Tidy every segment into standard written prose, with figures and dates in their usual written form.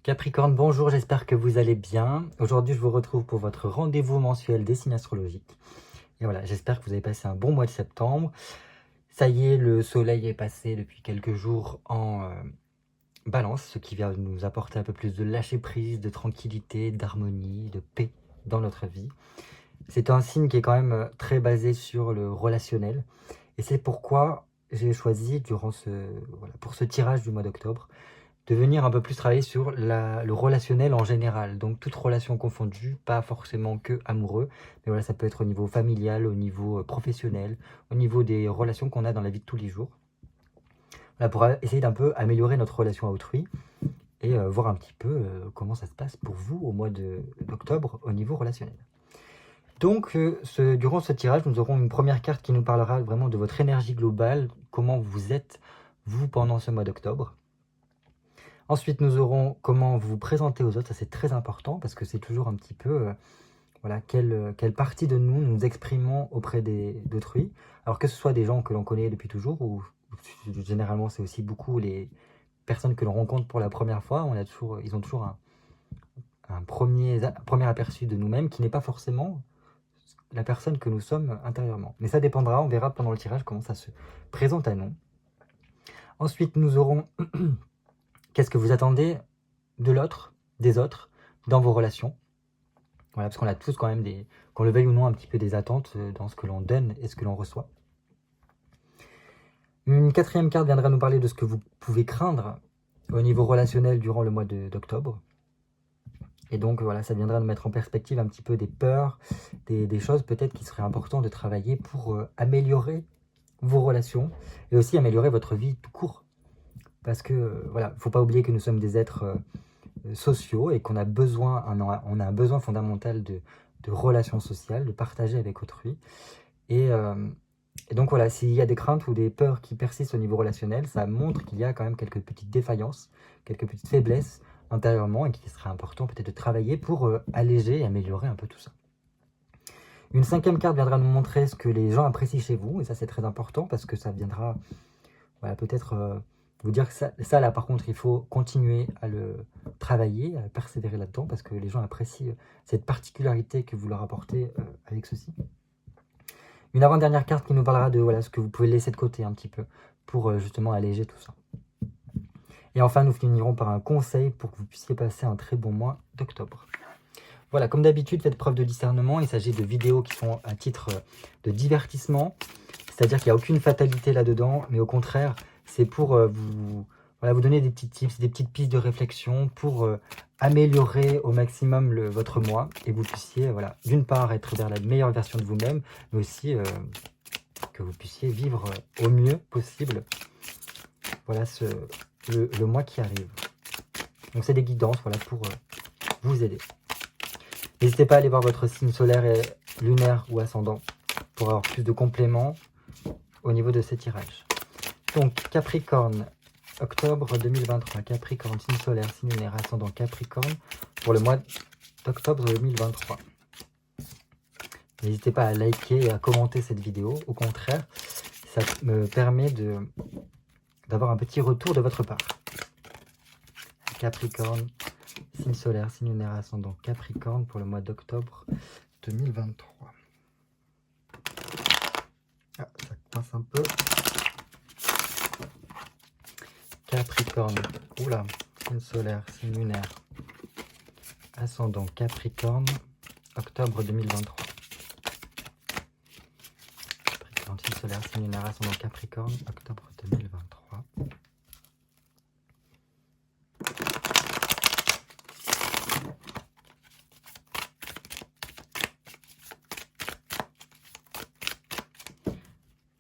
Capricorne, bonjour, j'espère que vous allez bien. Aujourd'hui, je vous retrouve pour votre rendez-vous mensuel des signes astrologiques. Et voilà, j'espère que vous avez passé un bon mois de septembre. Ça y est, le soleil est passé depuis quelques jours en balance, ce qui vient nous apporter un peu plus de lâcher-prise, de tranquillité, d'harmonie, de paix dans notre vie. C'est un signe qui est quand même très basé sur le relationnel. Et c'est pourquoi j'ai choisi, pour ce tirage du mois d'octobre, de venir un peu plus travailler sur le relationnel en général. Donc toute relation confondue, pas forcément que amoureux, mais voilà, ça peut être au niveau familial, au niveau professionnel, au niveau des relations qu'on a dans la vie de tous les jours. Voilà, pour essayer d'un peu améliorer notre relation à autrui et voir un petit peu comment ça se passe pour vous au mois d'octobre au niveau relationnel. Donc durant ce tirage, nous aurons une première carte qui nous parlera vraiment de votre énergie globale, comment vous êtes, vous, pendant ce mois d'octobre. Ensuite, nous aurons comment vous vous présentez aux autres, ça c'est très important parce que c'est toujours un petit peu, voilà, quelle partie de nous exprimons auprès d'autrui. Alors que ce soit des gens que l'on connaît depuis toujours ou généralement c'est aussi beaucoup les personnes que l'on rencontre pour la première fois, ils ont toujours un premier aperçu de nous-mêmes qui n'est pas forcément la personne que nous sommes intérieurement. Mais ça dépendra, on verra pendant le tirage comment ça se présente à nous. Ensuite, nous aurons qu'est-ce que vous attendez de l'autre, des autres, dans vos relations. Voilà, parce qu'on a tous quand même qu'on le veuille ou non, un petit peu des attentes dans ce que l'on donne et ce que l'on reçoit. Une quatrième carte viendra nous parler de ce que vous pouvez craindre au niveau relationnel durant le mois d'octobre. Et donc voilà, ça viendra nous mettre en perspective un petit peu des peurs, des choses peut-être qui seraient importantes de travailler pour améliorer vos relations et aussi améliorer votre vie tout court. Parce que voilà, il ne faut pas oublier que nous sommes des êtres sociaux et qu'on a besoin, on a un besoin fondamental de relations sociales, de partager avec autrui. Et donc voilà, s'il y a des craintes ou des peurs qui persistent au niveau relationnel, ça montre qu'il y a quand même quelques petites défaillances, quelques petites faiblesses intérieurement et qu'il serait important peut-être de travailler pour alléger et améliorer un peu tout ça. Une cinquième carte viendra nous montrer ce que les gens apprécient chez vous, et ça c'est très important parce que ça viendra voilà, peut-être vous dire que ça là par contre il faut continuer à le travailler, à persévérer là-dedans parce que les gens apprécient cette particularité que vous leur apportez avec ceci. Une avant-dernière carte qui nous parlera de voilà, ce que vous pouvez laisser de côté un petit peu pour justement alléger tout ça. Et enfin nous finirons par un conseil pour que vous puissiez passer un très bon mois d'octobre. Voilà, comme d'habitude, faites preuve de discernement. Il s'agit de vidéos qui sont à titre de divertissement, c'est-à-dire qu'il n'y a aucune fatalité là-dedans, mais au contraire, c'est pour vous donner des petits tips, des petites pistes de réflexion pour améliorer au maximum votre mois et vous puissiez, voilà, d'une part, être vers la meilleure version de vous-même, mais aussi que vous puissiez vivre au mieux possible voilà, le mois qui arrive. Donc c'est des guidances voilà, pour vous aider. N'hésitez pas à aller voir votre signe solaire et lunaire ou ascendant pour avoir plus de compléments au niveau de ces tirages. Donc Capricorne, octobre 2023. Capricorne, signe solaire, signe lunaire, ascendant Capricorne pour le mois d'octobre 2023. N'hésitez pas à liker et à commenter cette vidéo. Au contraire, ça me permet d'avoir un petit retour de votre part. Capricorne, signe solaire, signe lunaire, ascendant Capricorne pour le mois d'octobre 2023. Ah, ça coince un peu. Capricorne, oula, signe solaire, signe lunaire, ascendant Capricorne, octobre 2023. Capricorne, signe solaire, signe lunaire, ascendant Capricorne, octobre 2023.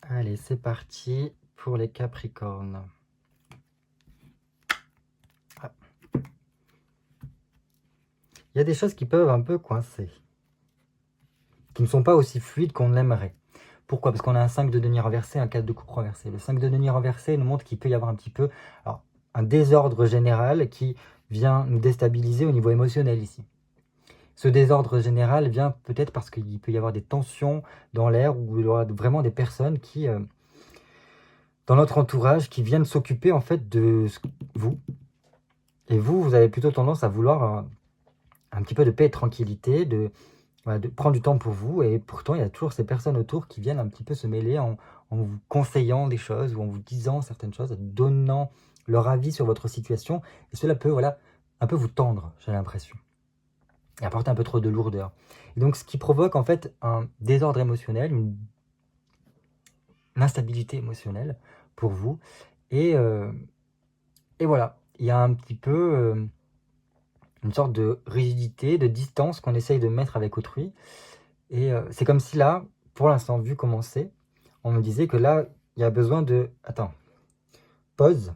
Allez, c'est parti pour les Capricornes. Ah. Il y a des choses qui peuvent un peu coincer, qui ne sont pas aussi fluides qu'on l'aimerait. Pourquoi? Parce qu'on a un 5 de denier renversé, un 4 de coupe renversé. Le 5 de denier renversé nous montre qu'il peut y avoir un petit peu un désordre général qui vient nous déstabiliser au niveau émotionnel ici. Ce désordre général vient peut-être parce qu'il peut y avoir des tensions dans l'air ou il y aura vraiment des personnes qui, dans notre entourage, qui viennent s'occuper en fait de vous. Et vous avez plutôt tendance à vouloir un petit peu de paix et de tranquillité, voilà, de prendre du temps pour vous. Et pourtant, il y a toujours ces personnes autour qui viennent un petit peu se mêler en vous conseillant des choses ou en vous disant certaines choses, donnant leur avis sur votre situation. Et cela peut, voilà, un peu vous tendre, j'ai l'impression, et apporter un peu trop de lourdeur. Et donc, ce qui provoque en fait un désordre émotionnel, une instabilité émotionnelle pour vous. Et, et voilà, il y a un petit peu une sorte de rigidité, de distance qu'on essaye de mettre avec autrui. Et c'est comme si là, pour l'instant, vu comment c'est, on me disait que là, il y a besoin de... Attends, pause,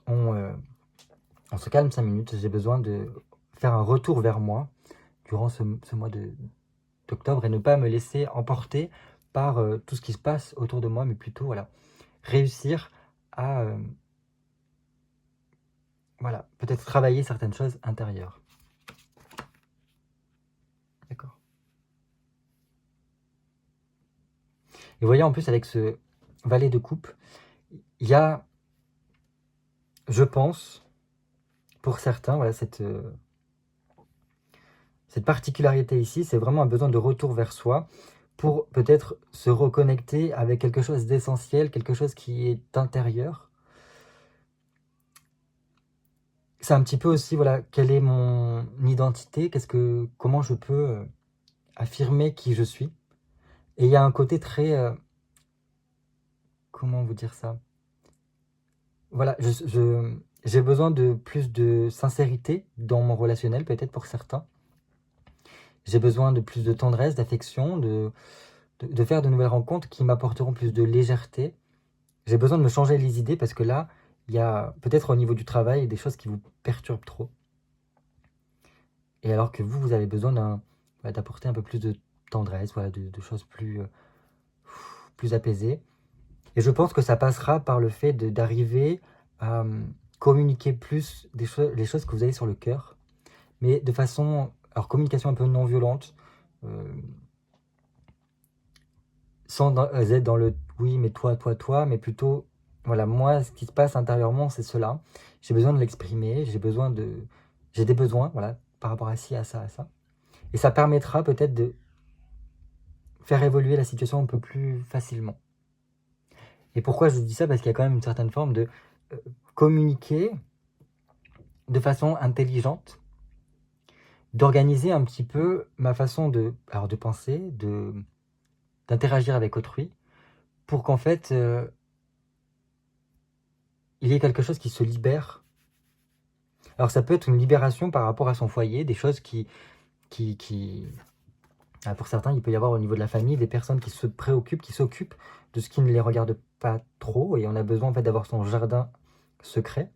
on se calme 5 minutes, j'ai besoin de faire un retour vers moi durant ce mois d'octobre et ne pas me laisser emporter par tout ce qui se passe autour de moi, mais plutôt voilà, réussir à voilà, peut-être travailler certaines choses intérieures. D'accord. Et vous voyez, en plus, avec ce valet de coupe, il y a, je pense, pour certains, voilà, cette particularité ici, c'est vraiment un besoin de retour vers soi pour peut-être se reconnecter avec quelque chose d'essentiel, quelque chose qui est intérieur. C'est un petit peu aussi, voilà, quelle est mon identité, comment je peux affirmer qui je suis. Et il y a un côté très, comment vous dire ça? Voilà, j'ai besoin de plus de sincérité dans mon relationnel, peut-être pour certains. J'ai besoin de plus de tendresse, d'affection, de faire de nouvelles rencontres qui m'apporteront plus de légèreté. J'ai besoin de me changer les idées parce que là, il y a peut-être au niveau du travail des choses qui vous perturbent trop. Et alors que vous avez besoin d'apporter un peu plus de tendresse, voilà, de choses plus apaisées. Et je pense que ça passera par le fait d'arriver à communiquer plus les choses que vous avez sur le cœur, mais de façon, alors communication un peu non violente, sans être dans le oui, mais toi, mais plutôt, voilà, moi, ce qui se passe intérieurement, c'est cela. J'ai besoin de l'exprimer, j'ai des besoins, voilà, par rapport à ci, à ça, à ça. Et ça permettra peut-être de faire évoluer la situation un peu plus facilement. Et pourquoi je dis ça? Parce qu'il y a quand même une certaine forme de communiquer de façon intelligente, d'organiser un petit peu ma façon de penser, d'interagir avec autrui, pour qu'en fait, il y ait quelque chose qui se libère. Alors ça peut être une libération par rapport à son foyer, des choses qui pour certains, il peut y avoir au niveau de la famille des personnes qui se préoccupent, qui s'occupent de ce qui ne les regarde pas trop, et on a besoin en fait d'avoir son jardin secret.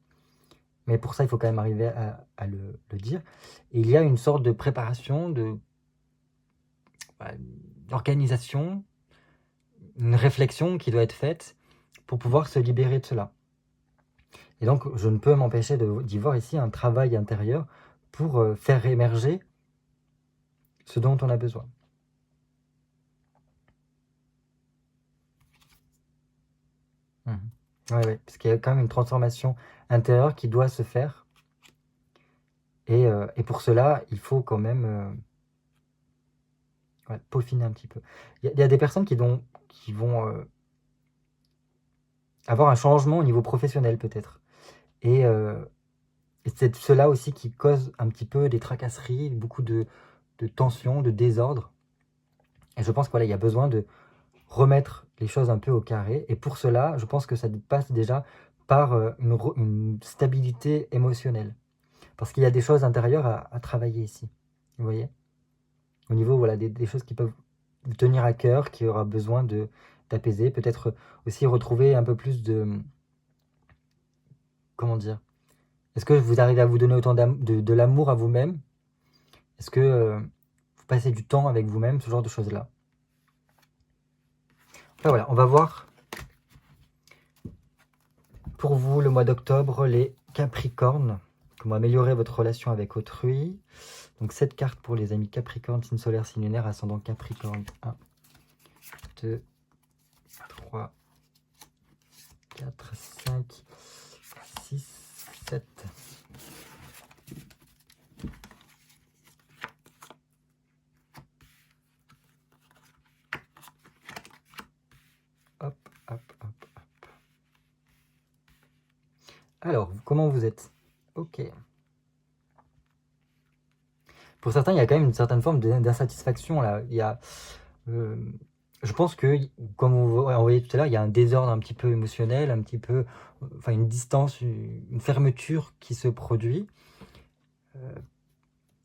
Mais pour ça, il faut quand même arriver à le dire. Et il y a une sorte de préparation, d'organisation, une réflexion qui doit être faite pour pouvoir se libérer de cela. Et donc, je ne peux m'empêcher d'y voir ici un travail intérieur pour faire émerger ce dont on a besoin. Ouais, parce qu'il y a quand même une transformation intérieure qui doit se faire. Et pour cela, il faut quand même peaufiner un petit peu. Il y a des personnes qui vont avoir un changement au niveau professionnel peut-être. Et c'est cela aussi qui cause un petit peu des tracasseries, beaucoup de tensions, de désordre. Et je pense qu'il y a besoin de remettre les choses un peu au carré. Et pour cela, je pense que ça passe déjà par une stabilité émotionnelle. Parce qu'il y a des choses intérieures à travailler ici. Vous voyez? Au niveau voilà, des choses qui peuvent vous tenir à cœur, qui aura besoin d'apaiser. Peut-être aussi retrouver un peu plus de... Comment dire? Est-ce que vous arrivez à vous donner autant de l'amour à vous-même? Est-ce que vous passez du temps avec vous-même? Ce genre de choses-là. Enfin, voilà, on va voir pour vous le mois d'octobre les Capricornes. Comment améliorer votre relation avec autrui. Donc 7 cartes pour les amis Capricorne, signe solaire, signe lunaire, ascendant Capricorne. 1, 2, 3, 4, 5, 6, 7. Alors, comment vous êtes? Ok. Pour certains, il y a quand même une certaine forme d'insatisfaction là. Euh, je pense que, comme on voyait tout à l'heure, il y a un désordre un petit peu émotionnel, un petit peu, enfin une distance, une fermeture qui se produit.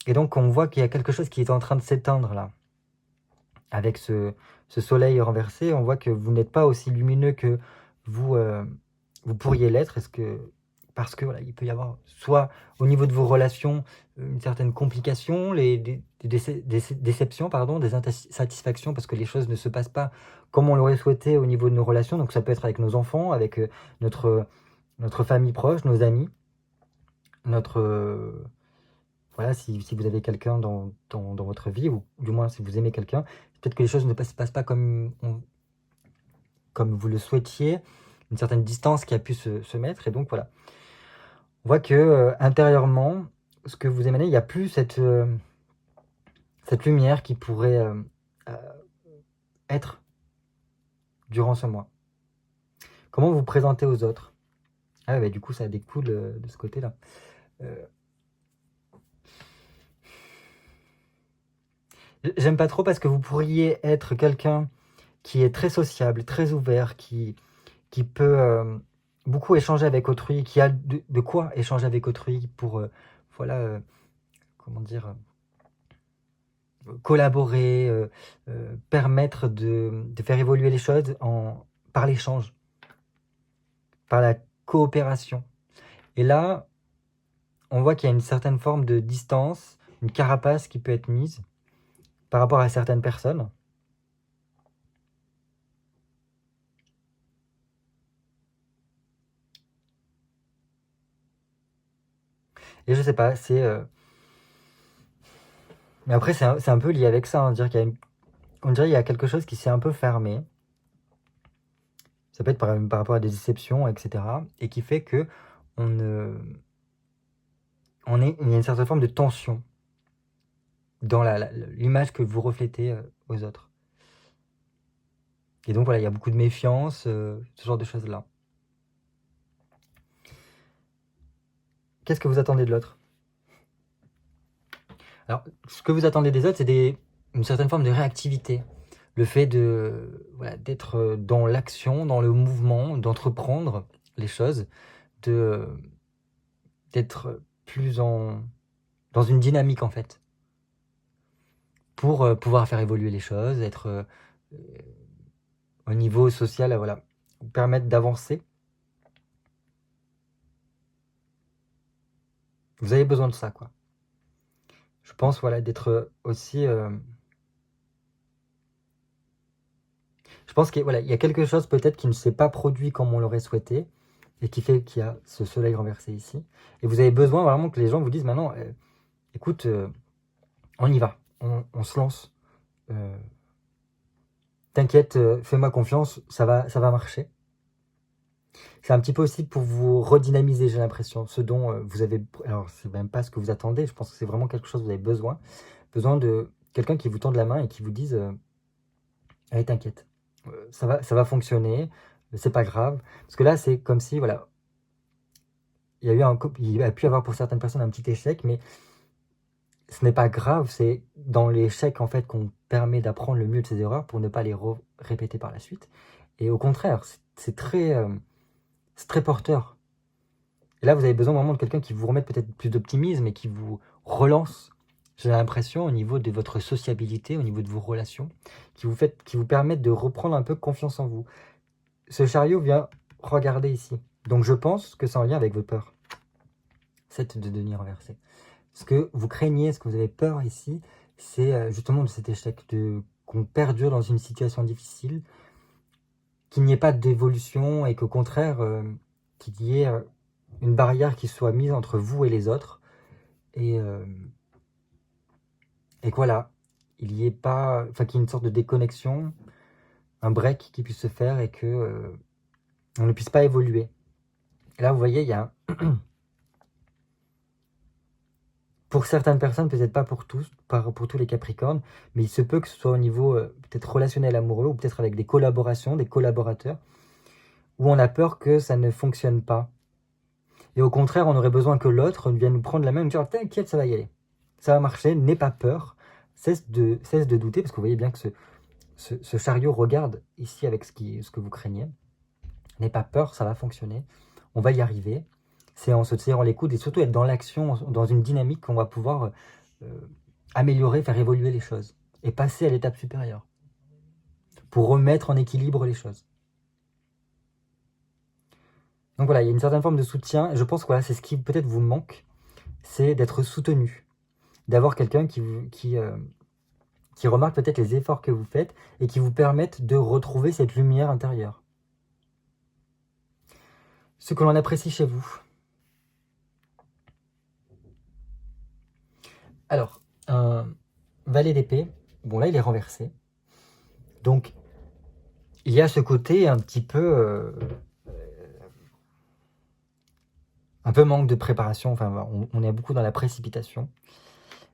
Et donc, on voit qu'il y a quelque chose qui est en train de s'éteindre là. Avec ce soleil renversé, on voit que vous n'êtes pas aussi lumineux que vous, vous pourriez l'être. Parce que voilà, il peut y avoir soit au niveau de vos relations une certaine complication, des déceptions, pardon, des insatisfactions parce que les choses ne se passent pas comme on l'aurait souhaité au niveau de nos relations. Donc ça peut être avec nos enfants, avec notre famille proche, nos amis, voilà, si vous avez quelqu'un dans votre vie, ou du moins si vous aimez quelqu'un, peut-être que les choses ne se passent pas comme vous le souhaitiez, une certaine distance qui a pu se mettre, et donc voilà. On voit que intérieurement, ce que vous émanez, il n'y a plus cette lumière qui pourrait être durant ce mois. Comment vous vous présentez aux autres? Ah bah, du coup, ça découle de ce côté-là. J'aime pas trop parce que vous pourriez être quelqu'un qui est très sociable, très ouvert, qui peut beaucoup échanger avec autrui, qui a de quoi échanger avec autrui pour, voilà, comment dire, collaborer, permettre de faire évoluer les choses par l'échange, par la coopération. Et là, on voit qu'il y a une certaine forme de distance, une carapace qui peut être mise par rapport à certaines personnes. Et je sais pas, mais après, c'est un peu lié avec ça, hein, on dirait qu'il y a quelque chose qui s'est un peu fermé. Ça peut être par rapport à des déceptions, etc. Et qui fait que il y a une certaine forme de tension dans l'image que vous reflétez aux autres. Et donc voilà, il y a beaucoup de méfiance, ce genre de choses-là. Qu'est-ce que vous attendez de l'autre? Alors, ce que vous attendez des autres, c'est une certaine forme de réactivité. Le fait d'être dans l'action, dans le mouvement, d'entreprendre les choses, d'être plus dans une dynamique en fait, pour pouvoir faire évoluer les choses, être au niveau social, voilà, vous permettre d'avancer. Vous avez besoin de ça, quoi. Je pense, voilà, d'être aussi... Je pense qu'il y a quelque chose peut-être qui ne s'est pas produit comme on l'aurait souhaité, et qui fait qu'il y a ce soleil renversé ici. Et vous avez besoin vraiment que les gens vous disent maintenant, écoute, on y va, on se lance. T'inquiète, fais-moi confiance, ça va marcher. C'est un petit peu aussi pour vous redynamiser, j'ai l'impression. Ce dont vous avez... Alors, c'est même pas ce que vous attendez, je pense que c'est vraiment quelque chose que vous avez besoin. Besoin de quelqu'un qui vous tende la main et qui vous dise allez, t'inquiète, ça va fonctionner, c'est pas grave. Parce que là, c'est comme si, voilà, il y a pu y avoir pour certaines personnes un petit échec, mais ce n'est pas grave, c'est dans l'échec, en fait, qu'on permet d'apprendre le mieux de ses erreurs pour ne pas les répéter par la suite. Et au contraire, c'est très porteur. Et là, vous avez besoin vraiment de quelqu'un qui vous remette peut-être plus d'optimisme et qui vous relance, j'ai l'impression, au niveau de votre sociabilité, au niveau de vos relations, qui vous permettent de reprendre un peu confiance en vous. Ce chariot vient regarder ici. Donc je pense que c'est en lien avec vos peurs. 7 de denier renversé. Ce que vous craignez, ce que vous avez peur ici, c'est justement de cet échec, qu'on perdure dans une situation difficile, qu'il n'y ait pas d'évolution et qu'au contraire, qu'il y ait une barrière qui soit mise entre vous et les autres, et que voilà, il y ait pas, enfin qu'il y ait une sorte de déconnexion, un break qui puisse se faire et que on ne puisse pas évoluer. Et là, vous voyez, il y a pour certaines personnes, peut-être pas pour tous, pour tous les Capricornes, mais il se peut que ce soit au niveau peut-être relationnel amoureux ou peut-être avec des collaborations, des collaborateurs, où on a peur que ça ne fonctionne pas. Et au contraire, on aurait besoin que l'autre vienne nous prendre la main et nous dire « T'inquiète, ça va y aller. Ça va marcher, n'aie pas peur. Cesse de douter. » Parce que vous voyez bien que ce chariot regarde ici avec ce que vous craignez. N'aie pas peur, ça va fonctionner. On va y arriver. C'est en se tirant les coudes et surtout être dans l'action, dans une dynamique qu'on va pouvoir améliorer, faire évoluer les choses et passer à l'étape supérieure pour remettre en équilibre les choses. Donc voilà, il y a une certaine forme de soutien et je pense que voilà, c'est ce qui peut-être vous manque, c'est d'être soutenu, d'avoir quelqu'un qui remarque peut-être les efforts que vous faites et qui vous permettent de retrouver cette lumière intérieure. Ce que l'on apprécie chez vous. Alors, un valet d'épée, bon là il est renversé. Donc, il y a ce côté un petit peu... un peu manque de préparation, enfin on est beaucoup dans la précipitation.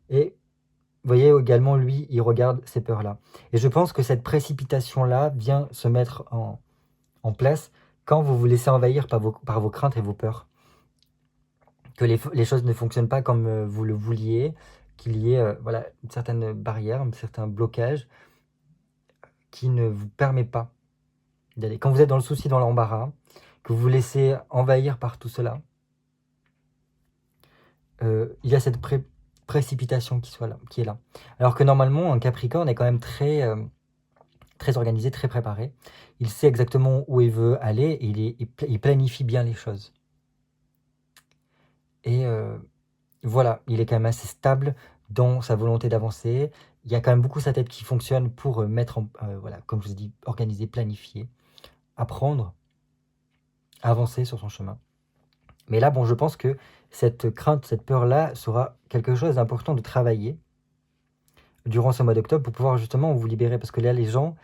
Et vous voyez également, lui, il regarde ces peurs-là. Et je pense que cette précipitation-là vient se mettre en place quand vous vous laissez envahir par vos craintes et vos peurs. Que les choses ne fonctionnent pas comme vous le vouliez, qu'il y ait voilà, une certaine barrière, un certain blocage qui ne vous permet pas d'aller. Quand vous êtes dans le souci, dans l'embarras, que vous vous laissez envahir par tout cela, il y a cette précipitation qui est là. Alors que normalement, un Capricorne est quand même très organisé, très préparé. Il sait exactement où il veut aller et il planifie bien les choses. Et voilà, il est quand même assez stable dans sa volonté d'avancer. Il y a quand même beaucoup sa tête qui fonctionne pour mettre voilà, comme je vous ai dit, organiser, planifier, apprendre, avancer sur son chemin. Mais là, bon, je pense que cette crainte, cette peur-là sera quelque chose d'important de travailler durant ce mois d'octobre pour pouvoir justement vous libérer. Parce que là, les gens,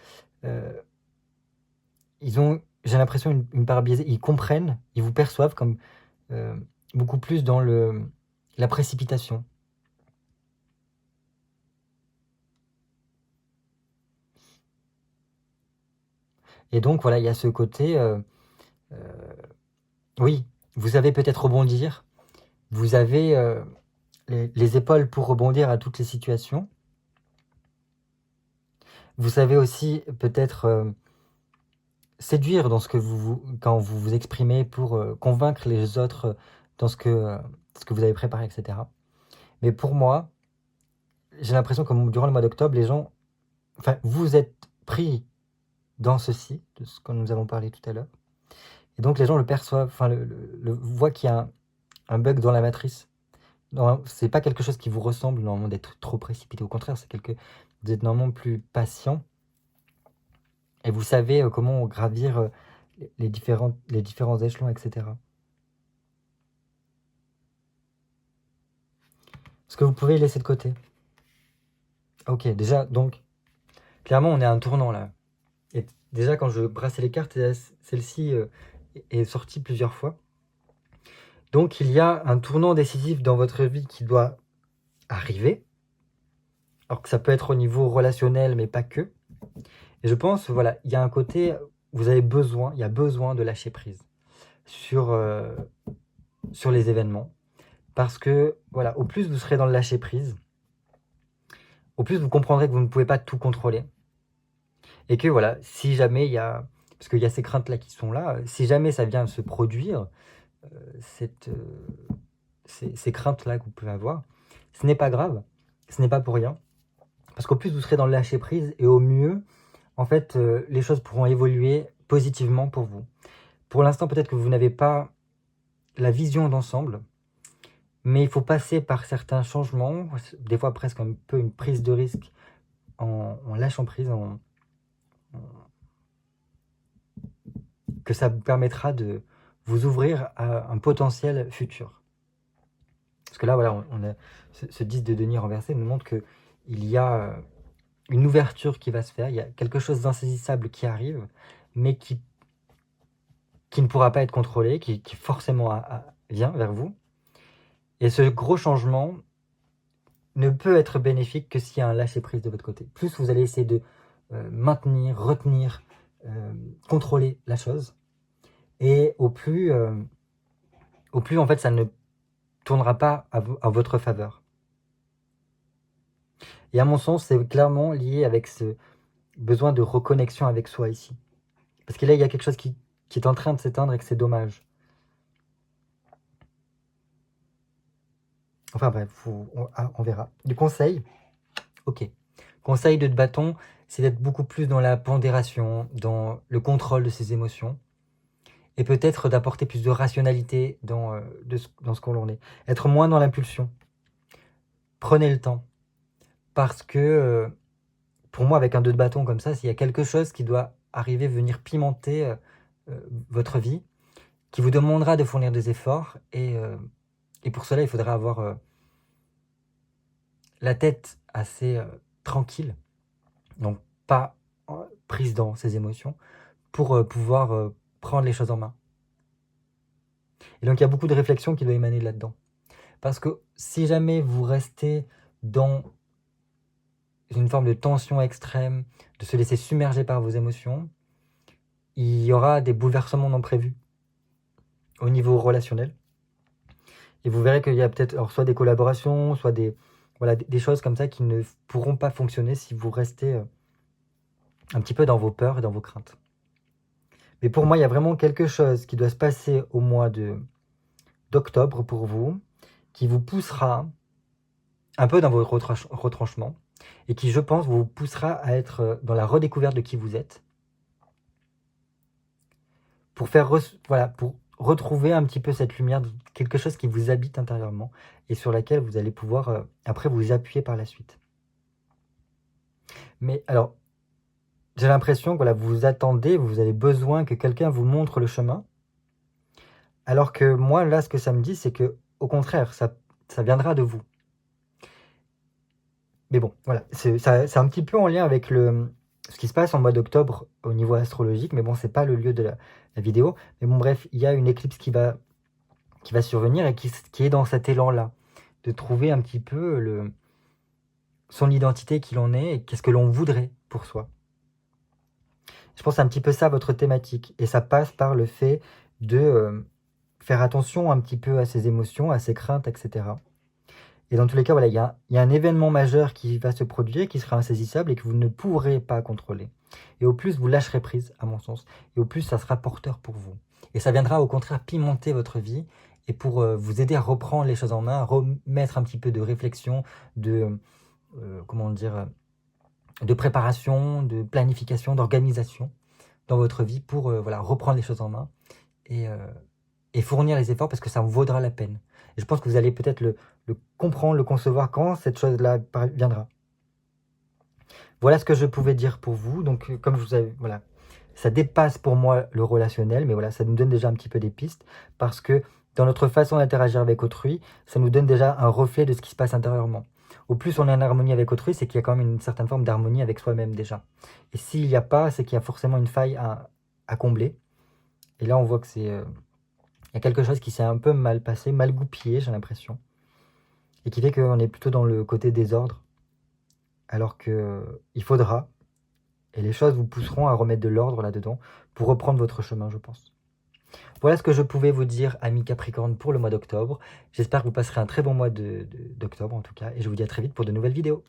ils ont, j'ai l'impression, une part biaisée. Ils comprennent, ils vous perçoivent comme beaucoup plus dans la précipitation. Et donc, voilà, il y a ce côté, oui, vous savez peut-être rebondir, vous avez les épaules pour rebondir à toutes les situations. Vous savez aussi peut-être séduire dans quand vous vous exprimez pour convaincre les autres dans ce que vous avez préparé, etc. Mais pour moi, j'ai l'impression que durant le mois d'octobre, les gens, enfin, vous êtes pris dans ceci, de ce que nous avons parlé tout à l'heure. Et donc les gens le perçoivent, enfin, voient qu'il y a un bug dans la matrice. C'est pas quelque chose qui vous ressemble normalement d'être trop précipité. Au contraire, vous êtes normalement plus patient. Et vous savez comment gravir les différents échelons, etc. Ce que vous pouvez laisser de côté. Ok, déjà, donc, clairement, on est à un tournant là. Et déjà, quand je brassais les cartes, celle-ci est sortie plusieurs fois. Donc, il y a un tournant décisif dans votre vie qui doit arriver. Alors que ça peut être au niveau relationnel, mais pas que. Et je pense, voilà, il y a un côté, il y a besoin de lâcher prise sur les événements. Parce que, voilà, au plus vous serez dans le lâcher prise, au plus vous comprendrez que vous ne pouvez pas tout contrôler. Et que, voilà, si jamais il y a... Parce qu'il y a ces craintes-là qui sont là, si jamais ça vient se produire, ces craintes-là que vous pouvez avoir, ce n'est pas grave, ce n'est pas pour rien. Parce qu'au plus vous serez dans le lâcher prise, et au mieux, en fait, les choses pourront évoluer positivement pour vous. Pour l'instant, peut-être que vous n'avez pas la vision d'ensemble, mais il faut passer par certains changements, des fois presque un peu une prise de risque en lâchant prise, que ça vous permettra de vous ouvrir à un potentiel futur. Parce que là, voilà, ce 10 de denier renversé nous montre qu'il y a une ouverture qui va se faire, il y a quelque chose d'insaisissable qui arrive, mais qui ne pourra pas être contrôlé, qui forcément vient vers vous. Et ce gros changement ne peut être bénéfique que s'il y a un lâcher-prise de votre côté. Plus vous allez essayer de maintenir, retenir, contrôler la chose, et au plus au plus en fait ça ne tournera pas à votre faveur. Et à mon sens, c'est clairement lié avec ce besoin de reconnexion avec soi ici. Parce que là, il y a quelque chose qui est en train de s'éteindre et que c'est dommage. Enfin bref, on verra. Du conseil, ok. Conseil de bâton, c'est d'être beaucoup plus dans la pondération, dans le contrôle de ses émotions. Et peut-être d'apporter plus de rationalité dans ce qu'on l'on est. Être moins dans l'impulsion. Prenez le temps. Parce que, pour moi, avec un 2 de bâton comme ça, s'il y a quelque chose qui doit arriver, venir pimenter votre vie, qui vous demandera de fournir des efforts, et pour cela, il faudra avoir la tête assez tranquille, donc pas prise dans ses émotions, pour pouvoir prendre les choses en main. Et donc il y a beaucoup de réflexion qui doit émaner là-dedans. Parce que si jamais vous restez dans une forme de tension extrême, de se laisser submerger par vos émotions, il y aura des bouleversements non prévus au niveau relationnel. Et vous verrez qu'il y a peut-être soit des collaborations, soit des choses comme ça qui ne pourront pas fonctionner si vous restez un petit peu dans vos peurs et dans vos craintes. Mais pour moi, il y a vraiment quelque chose qui doit se passer au mois d'octobre pour vous, qui vous poussera un peu dans vos retranchements, et qui, je pense, vous poussera à être dans la redécouverte de qui vous êtes, pour retrouver un petit peu cette lumière, quelque chose qui vous habite intérieurement, et sur laquelle vous allez pouvoir après vous appuyer par la suite. Mais alors, j'ai l'impression que vous attendez, vous avez besoin que quelqu'un vous montre le chemin, alors que moi, là, ce que ça me dit, c'est que, au contraire, ça viendra de vous. Mais bon, voilà, c'est un petit peu en lien avec ce qui se passe en mois d'octobre au niveau astrologique, mais bon, c'est pas le lieu de la vidéo. Mais bon, bref, il y a une éclipse qui va survenir et qui est dans cet élan-là, de trouver un petit peu son identité qu'il en est et qu'est-ce que l'on voudrait pour soi. Je pense que c'est un petit peu ça votre thématique, et ça passe par le fait de faire attention un petit peu à ses émotions, à ses craintes, etc. Et dans tous les cas, voilà, il y a un événement majeur qui va se produire, qui sera insaisissable et que vous ne pourrez pas contrôler. Et au plus, vous lâcherez prise, à mon sens, et au plus, ça sera porteur pour vous. Et ça viendra au contraire pimenter votre vie, et pour vous aider à reprendre les choses en main, à remettre un petit peu de réflexion, de préparation, de planification, d'organisation dans votre vie pour reprendre les choses en main et fournir les efforts parce que ça en vaudra la peine. Et je pense que vous allez peut-être le comprendre, le concevoir quand cette chose-là viendra. Voilà ce que je pouvais dire pour vous. Donc, comme je vous avais, ça dépasse pour moi le relationnel, mais voilà, ça nous donne déjà un petit peu des pistes parce que dans notre façon d'interagir avec autrui, ça nous donne déjà un reflet de ce qui se passe intérieurement. Au plus on est en harmonie avec autrui, c'est qu'il y a quand même une certaine forme d'harmonie avec soi-même déjà. Et s'il n'y a pas, c'est qu'il y a forcément une faille à combler. Et là, on voit que il y a quelque chose qui s'est un peu mal passé, mal goupillé, j'ai l'impression. Et qui fait qu'on est plutôt dans le côté désordre. Alors qu'il faudra, et les choses vous pousseront à remettre de l'ordre là-dedans pour reprendre votre chemin, je pense. Voilà ce que je pouvais vous dire, amis Capricorne, pour le mois d'octobre. J'espère que vous passerez un très bon mois d'octobre, en tout cas. Et je vous dis à très vite pour de nouvelles vidéos.